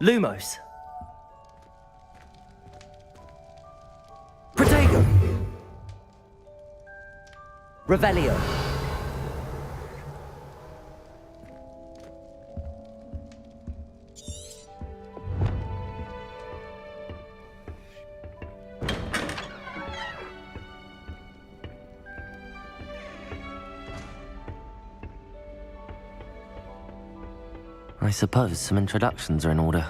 Lumos. Protego. Revelio. I suppose some introductions are in order.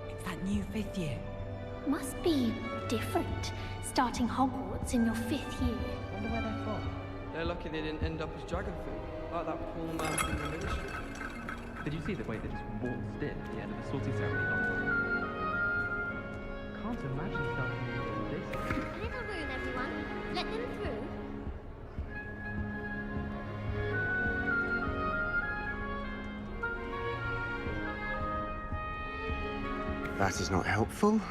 It's that new 5th year. Must be different, starting Hogwarts in your 5th year. Wonder where they're from. They're lucky they didn't end up as Dragonfoot, like that poor man from the ministry. Did you see the way they just waltzed in at the end of the sorting ceremony last time? Can't imagine starting with this. Little room, everyone. Let them through. That is not helpful.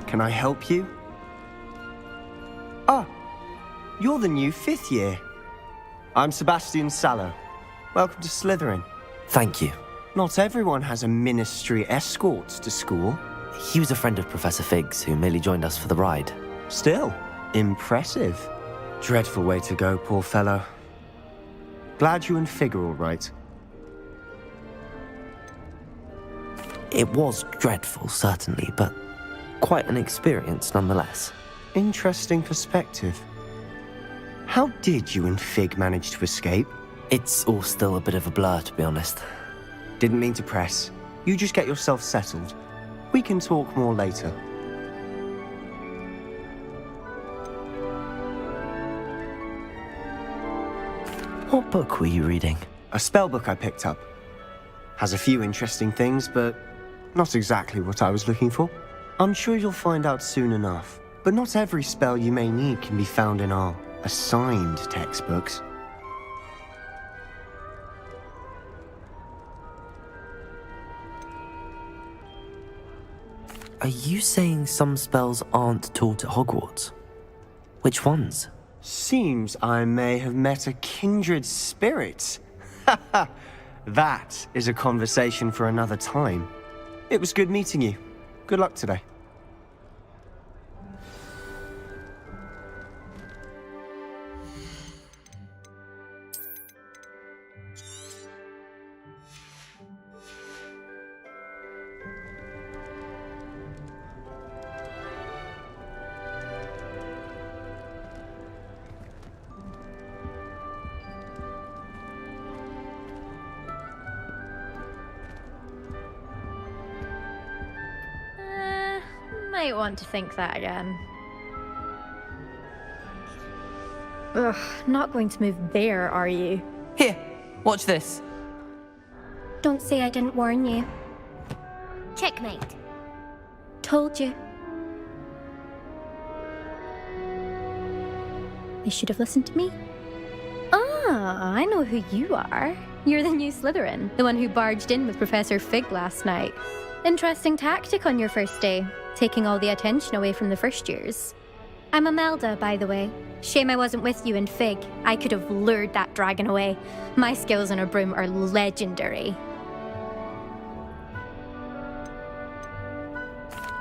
Can I help you? Ah, you're the new 5th year. I'm Sebastian Sallow. Welcome to Slytherin. Thank you. Not everyone has a ministry escort to school. He was a friend of Professor Fig's who merely joined us for the ride. Still, impressive. Dreadful way to go, poor fellow. Glad you and Fig are all right. It was dreadful, certainly, but quite an experience nonetheless. Interesting perspective. How did you and Fig manage to escape? It's all still a bit of a blur, to be honest. Didn't mean to press. You just get yourself settled. We can talk more later. What book were you reading? A spell book I picked up. Has a few interesting things, but not exactly what I was looking for. I'm sure you'll find out soon enough. But not every spell you may need can be found in our assigned textbooks. Are you saying some spells aren't taught at Hogwarts? Which ones? Seems I may have met a kindred spirit. That is a conversation for another time. It was good meeting you. Good luck today. Might want to think that again. Ugh, not going to move there, are you? Here, watch this. Don't say I didn't warn you. Checkmate. Told you. They should have listened to me. Ah, I know who you are. You're the new Slytherin, the one who barged in with Professor Fig last night. Interesting tactic on your first day, taking all the attention away from the first years. I'm Imelda, by the way. Shame I wasn't with you in Fig. I could have lured that dragon away. My skills on a broom are legendary.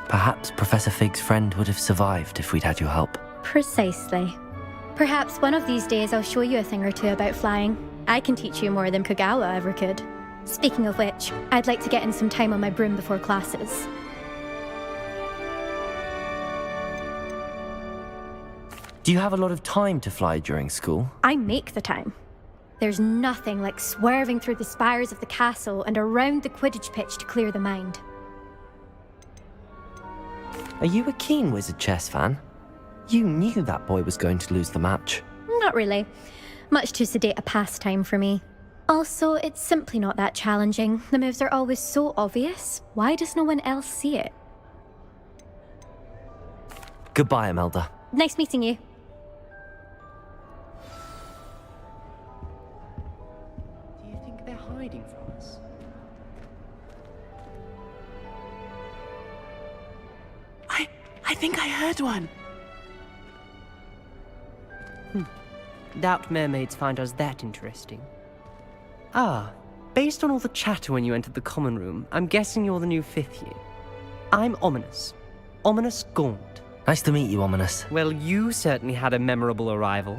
Perhaps Professor Fig's friend would have survived if we'd had your help. Precisely. Perhaps one of these days I'll show you a thing or two about flying. I can teach you more than Kogawa ever could. Speaking of which, I'd like to get in some time on my broom before classes. Do you have a lot of time to fly during school? I make the time. There's nothing like swerving through the spires of the castle and around the Quidditch pitch to clear the mind. Are you a keen Wizard chess fan? You knew that boy was going to lose the match. Not really. Much too sedate a pastime for me. Also, it's simply not that challenging. The moves are always so obvious. Why does no one else see it? Goodbye, Imelda. Nice meeting you. Do you think they're hiding from us? I think I heard one. Doubt mermaids find us that interesting. Ah, based on all the chatter when you entered the common room, I'm guessing you're the new 5th year. I'm Ominous. Ominous Gaunt. Nice to meet you, Ominous. Well, you certainly had a memorable arrival.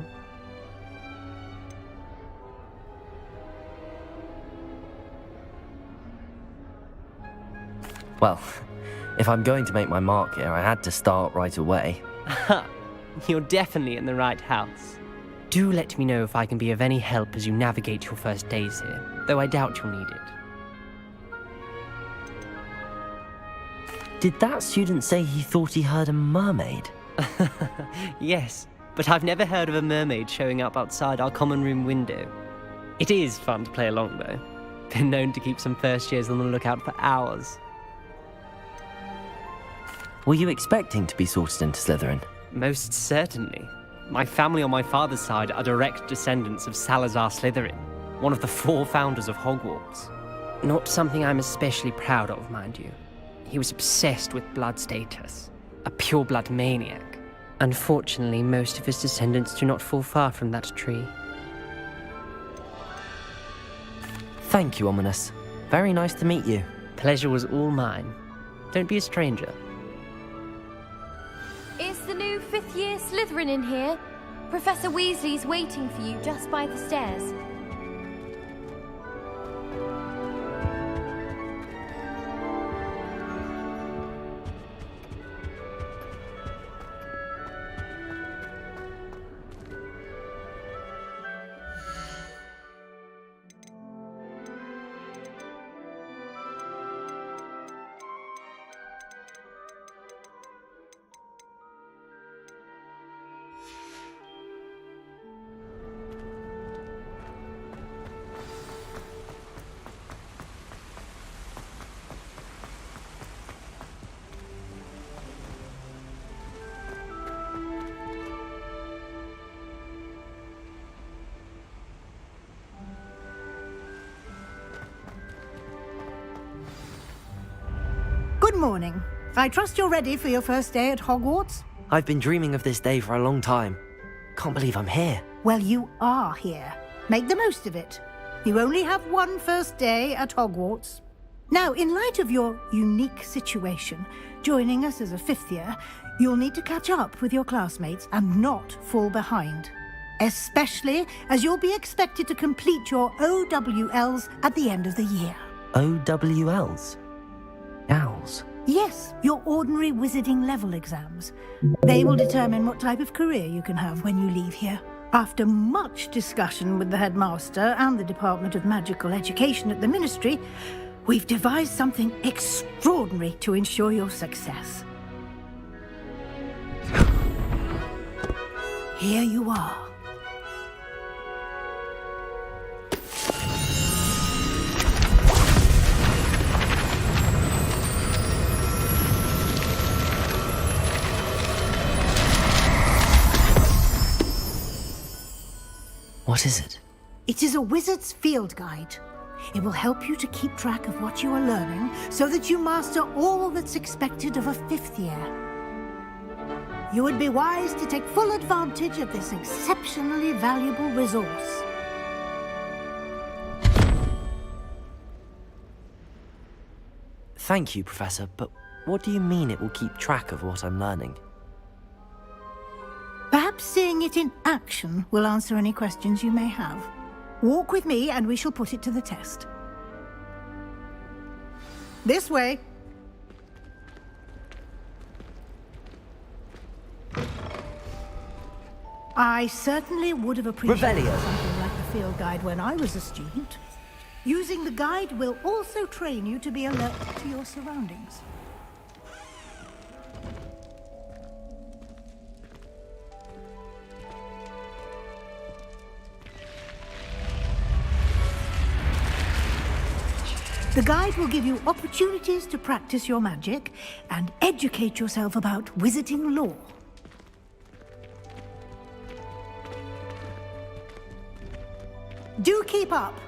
Well, if I'm going to make my mark here, I had to start right away. Ha! You're definitely in the right house. Do let me know if I can be of any help as you navigate your first days here, though I doubt you'll need it. Did that student say he thought he heard a mermaid? Yes, but I've never heard of a mermaid showing up outside our common room window. It is fun to play along, though. Been known to keep some first years on the lookout for hours. Were you expecting to be sorted into Slytherin? Most certainly. My family on my father's side are direct descendants of Salazar Slytherin, one of the 4 founders of Hogwarts. Not something I'm especially proud of, mind you. He was obsessed with blood status, a pure-blood maniac. Unfortunately, most of his descendants do not fall far from that tree. Thank you, Ominous. Very nice to meet you. Pleasure was all mine. Don't be a stranger. Is the new 5th year Slytherin in here? Professor Weasley's waiting for you just by the stairs. Good morning. I trust you're ready for your first day at Hogwarts? I've been dreaming of this day for a long time. Can't believe I'm here. Well, you are here. Make the most of it. You only have one first day at Hogwarts. Now, in light of your unique situation, joining us as a 5th year, you'll need to catch up with your classmates and not fall behind. Especially as you'll be expected to complete your OWLs at the end of the year. OWLs? Owls? Yes, your ordinary wizarding level exams. They will determine what type of career you can have when you leave here. After much discussion with the headmaster and the Department of Magical Education at the Ministry, we've devised something extraordinary to ensure your success. Here you are. What is it? It is a wizard's field guide. It will help you to keep track of what you are learning so that you master all that's expected of a 5th year. You would be wise to take full advantage of this exceptionally valuable resource. Thank you, Professor, but what do you mean it will keep track of what I'm learning? Perhaps seeing it in action will answer any questions you may have. Walk with me and we shall put it to the test. This way. I certainly would have appreciated Revelio. something like the field guide when I was a student. Using the guide will also train you to be alert to your surroundings. The guide will give you opportunities to practice your magic and educate yourself about wizarding lore. Do keep up.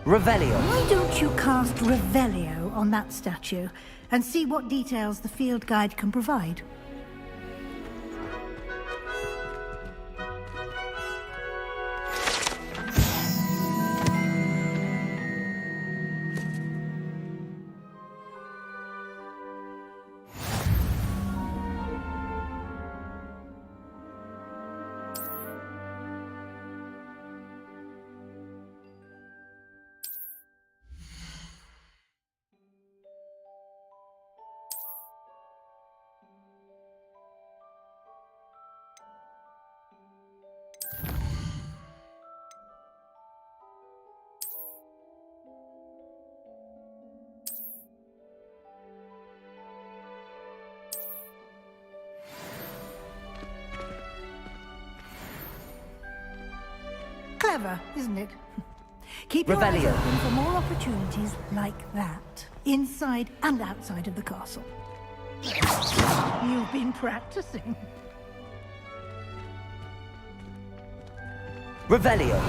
Revelio. Why don't you cast Revelio on that statue and see what details the field guide can provide? Clever, isn't it? Keep your eyes Revelio. open for more opportunities like that, inside and outside of the castle. You've been practicing. Revelio.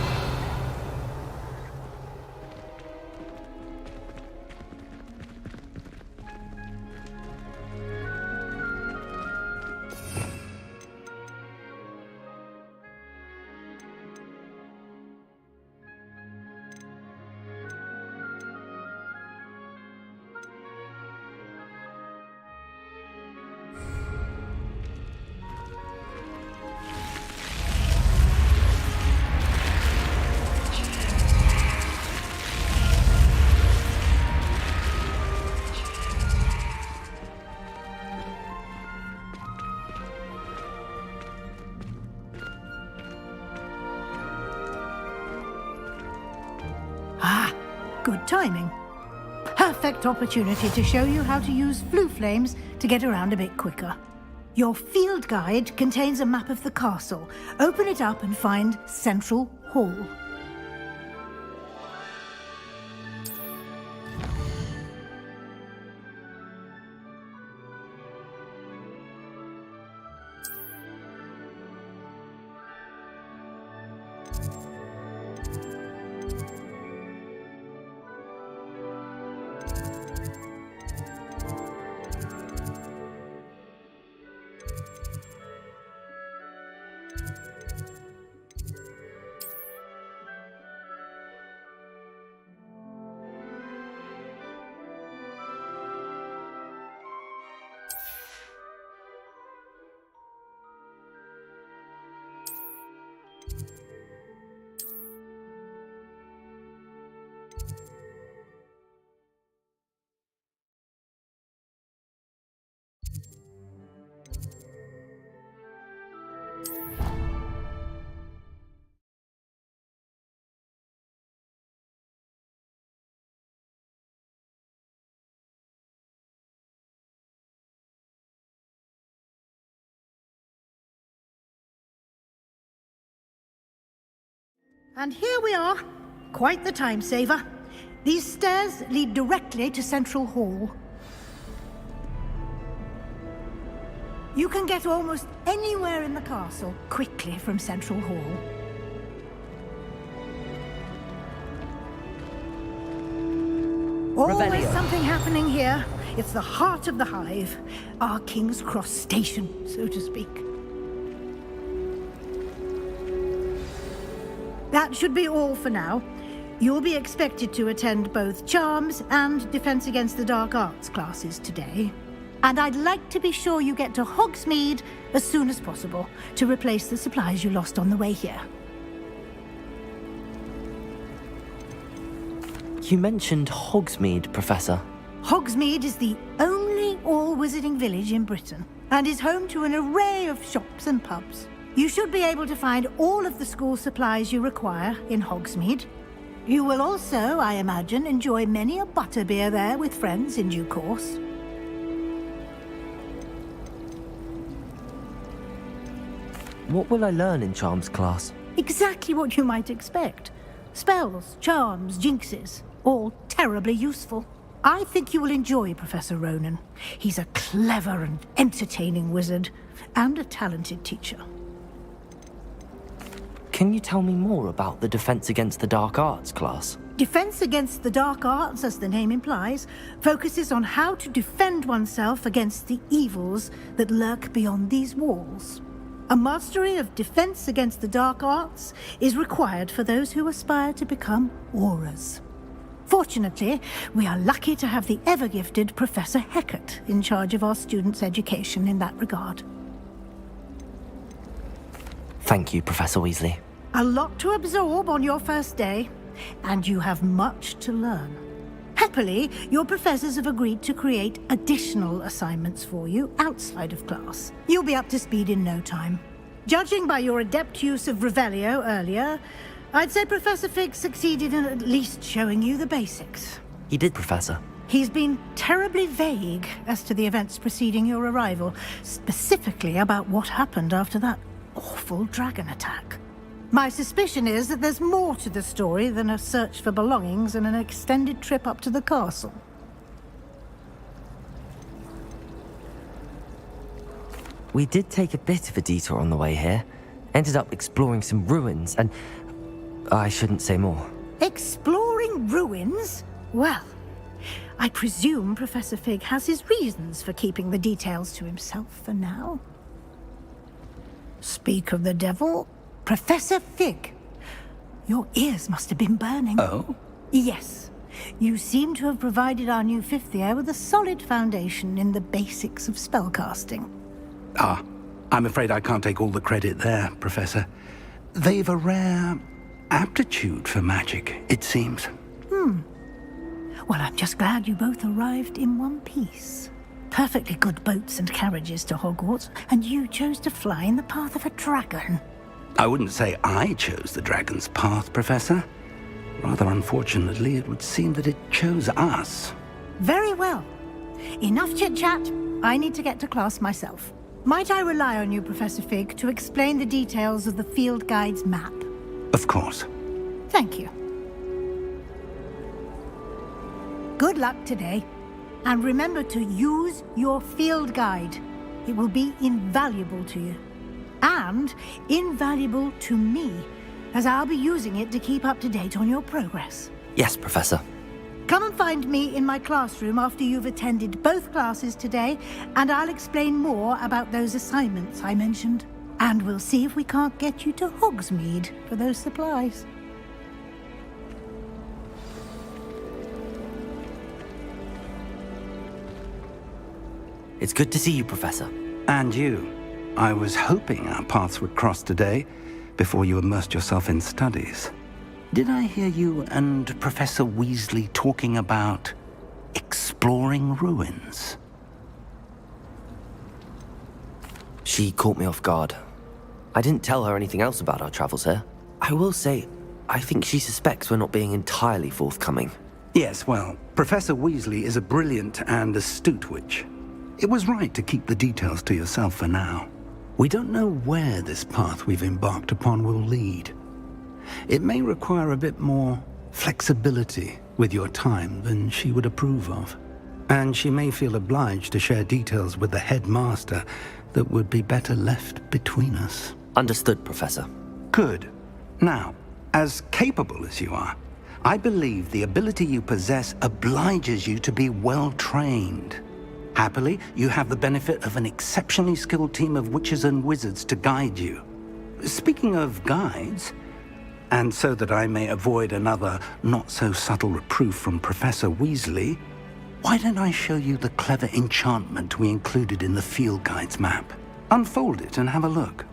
Good timing. Perfect opportunity to show you how to use flue flames to get around a bit quicker. Your field guide contains a map of the castle. Open it up and find Central Hall. And here we are. Quite the time saver. These stairs lead directly to Central Hall. You can get almost anywhere in the castle quickly from Central Hall. Always Revelio. something happening here. It's the heart of the hive. Our King's Cross station, so to speak. That should be all for now. You'll be expected to attend both Charms and Defense Against the Dark Arts classes today. And I'd like to be sure you get to Hogsmeade as soon as possible to replace the supplies you lost on the way here. You mentioned Hogsmeade, Professor. Hogsmeade is the only all-wizarding village in Britain and is home to an array of shops and pubs. You should be able to find all of the school supplies you require in Hogsmeade. You will also, I imagine, enjoy many a butterbeer there with friends in due course. What will I learn in Charms class? Exactly what you might expect. Spells, charms, jinxes, all terribly useful. I think you will enjoy Professor Ronan. He's a clever and entertaining wizard, and a talented teacher. Can you tell me more about the Defense Against the Dark Arts class? Defense Against the Dark Arts, as the name implies, focuses on how to defend oneself against the evils that lurk beyond these walls. A mastery of Defense Against the Dark Arts is required for those who aspire to become auras. Fortunately, we are lucky to have the ever-gifted Professor Hecat in charge of our students' education in that regard. Thank you, Professor Weasley. A lot to absorb on your first day, and you have much to learn. Happily, your professors have agreed to create additional assignments for you outside of class. You'll be up to speed in no time. Judging by your adept use of Revelio earlier, I'd say Professor Fig succeeded in at least showing you the basics. He did, Professor. He's been terribly vague as to the events preceding your arrival, specifically about what happened after that awful dragon attack. My suspicion is that there's more to the story than a search for belongings and an extended trip up to the castle. We did take a bit of a detour on the way here. Ended up exploring some ruins and... I shouldn't say more. Exploring ruins? Well, I presume Professor Fig has his reasons for keeping the details to himself for now. Speak of the devil, Professor Fig. Your ears must have been burning. Oh? Yes. You seem to have provided our new fifth year with a solid foundation in the basics of spellcasting. Ah, I'm afraid I can't take all the credit there, Professor. They've a rare aptitude for magic, it seems. Well, I'm just glad you both arrived in one piece. Perfectly good boats and carriages to Hogwarts, and you chose to fly in the path of a dragon. I wouldn't say I chose the dragon's path, Professor. Rather unfortunately, it would seem that it chose us. Very well. Enough chit-chat. I need to get to class myself. Might I rely on you, Professor Fig, to explain the details of the field guide's map? Of course. Thank you. Good luck today. And remember to use your field guide. It will be invaluable to you. And invaluable to me, as I'll be using it to keep up to date on your progress. Yes, Professor. Come and find me in my classroom after you've attended both classes today, and I'll explain more about those assignments I mentioned. And we'll see if we can't get you to Hogsmeade for those supplies. It's good to see you, Professor. And you. I was hoping our paths would cross today, before you immersed yourself in studies. Did I hear you and Professor Weasley talking about exploring ruins? She caught me off guard. I didn't tell her anything else about our travels here. I will say, I think she suspects we're not being entirely forthcoming. Yes, well, Professor Weasley is a brilliant and astute witch. It was right to keep the details to yourself for now. We don't know where this path we've embarked upon will lead. It may require a bit more flexibility with your time than she would approve of. And she may feel obliged to share details with the headmaster that would be better left between us. Understood, Professor. Good. Now, as capable as you are, I believe the ability you possess obliges you to be well trained. Happily, you have the benefit of an exceptionally skilled team of witches and wizards to guide you. Speaking of guides, and so that I may avoid another not-so-subtle reproof from Professor Weasley, why don't I show you the clever enchantment we included in the field guide's map? Unfold it and have a look.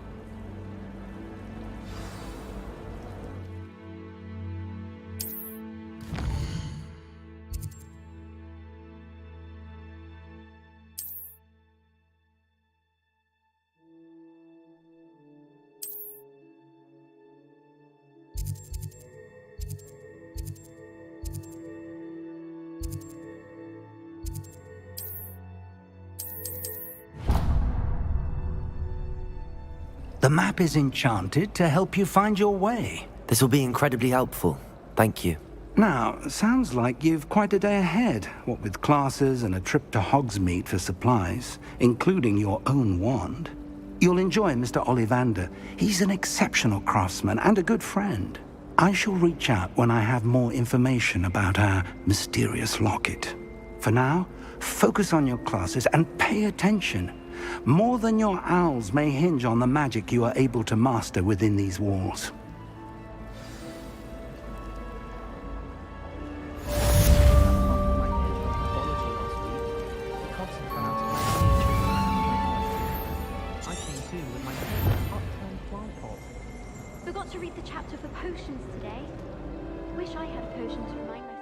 The map is enchanted to help you find your way. This will be incredibly helpful. Thank you. Now, sounds like you've quite a day ahead, what with classes and a trip to Hogsmeade for supplies, including your own wand. You'll enjoy Mr. Ollivander. He's an exceptional craftsman and a good friend. I shall reach out when I have more information about our mysterious locket. For now, focus on your classes and pay attention. More than your owls may hinge on the magic you are able to master within these walls. Forgot to read the chapter for potions today. Wish I had a potion to remind myself.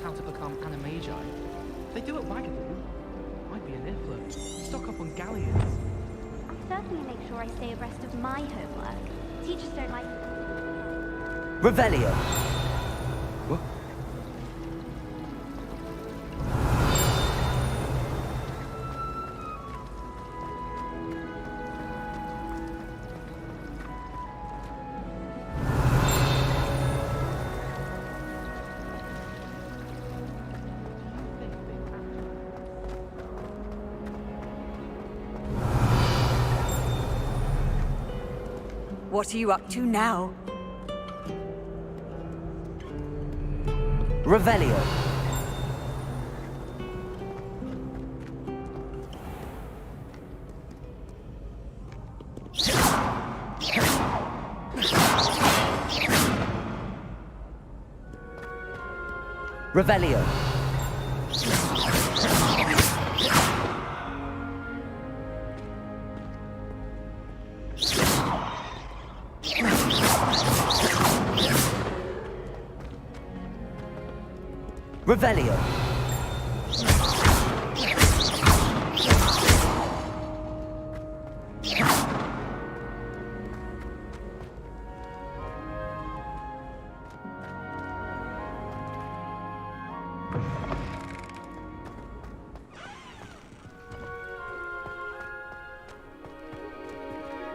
how to become animagi. They do at Wagadu. Might be an influence. Stock up on galleons. I'll certainly make sure I stay abreast of my homework. Teachers don't like... Revelio. What? What are you up to now? Revelio. Revelio. Revelio.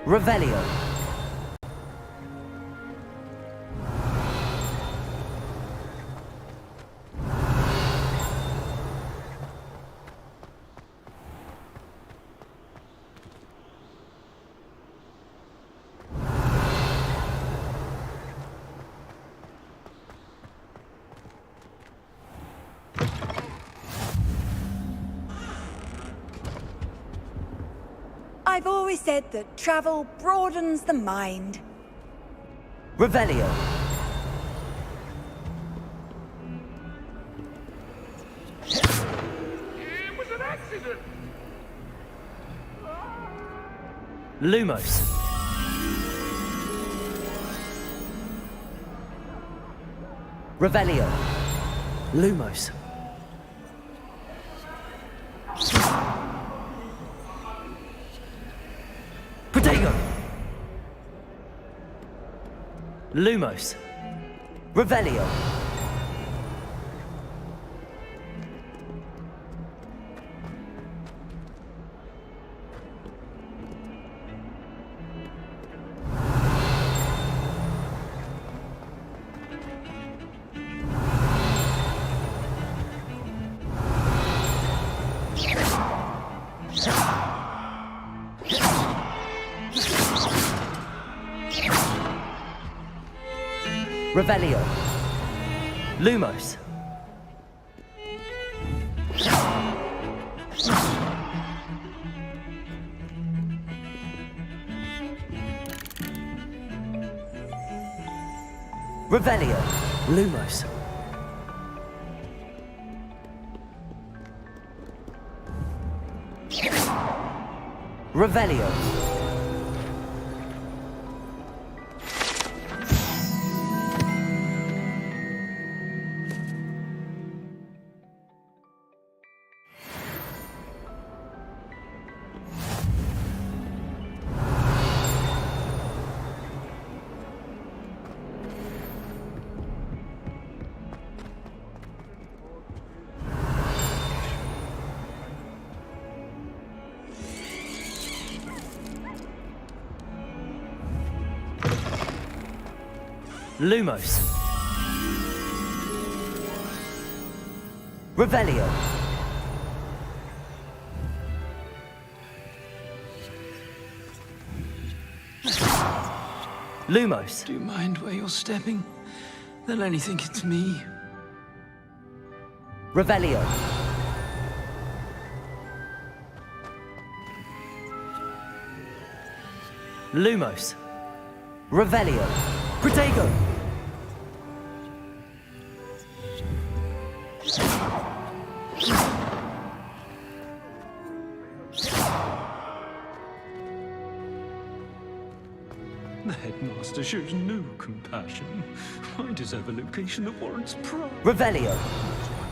Revelio. I've always said that travel broadens the mind. Revelio. It was an accident! Lumos. Revelio. Lumos. Protego. Lumos. Revelio. Revelio. Lumos. Revelio. Lumos. Revelio. Lumos. Revelio. Lumos. Do you mind where you're stepping? They'll only think it's me. Revelio. Lumos. Revelio. Protego. The headmaster shows no compassion. I deserve a location that warrants pride. Revelio. That's why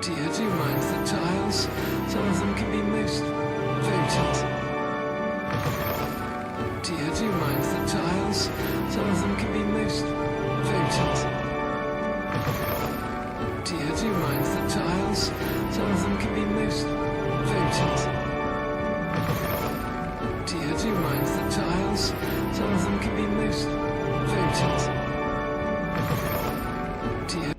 Dear, do you mind the tiles? Some of them can be most potent. Dear, do you mind the tiles? Some of them can be most potent. Dear, do you mind the tiles? Some of them can be most potent. Dear, do you mind the tiles? Some of them can be most potent. Dear.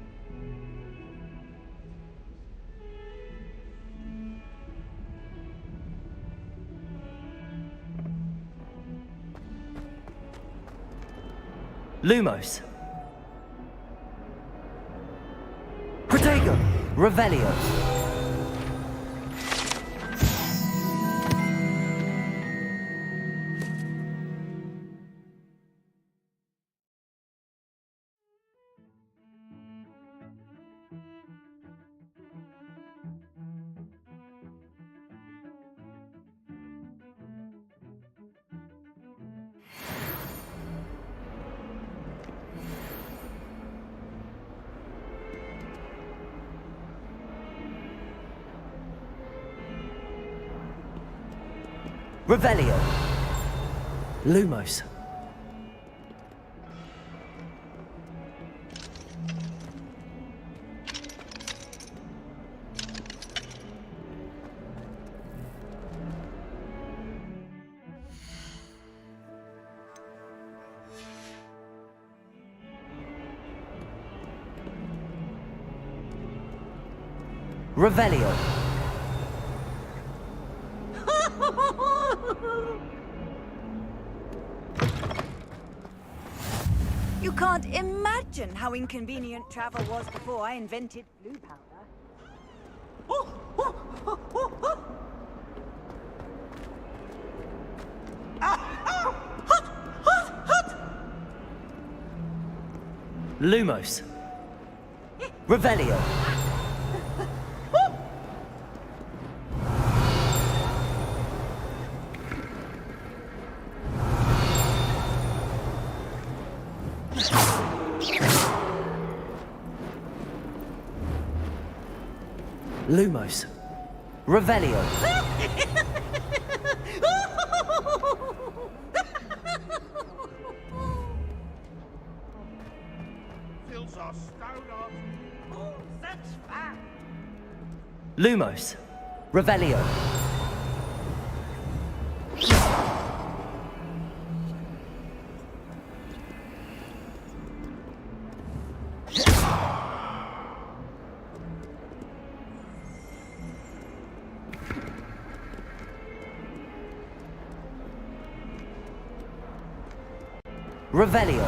Lumos. Protego. Revelio. Revelio. Lumos. Revelio. You can't imagine how inconvenient travel was before I invented blue powder. Lumos. Revelio. Lumos. Revelio. Fills our stone up. Oh, that's fine. Lumos. Revelio. Revelio.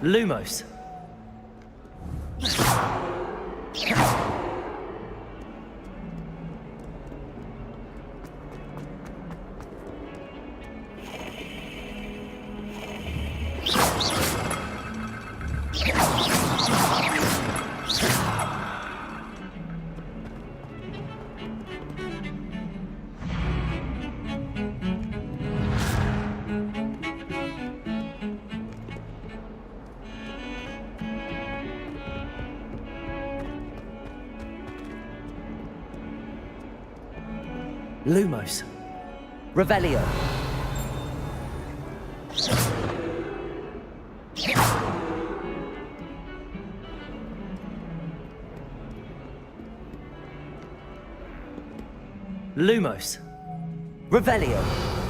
Lumos. Lumos. Revelio. Lumos. Revelio.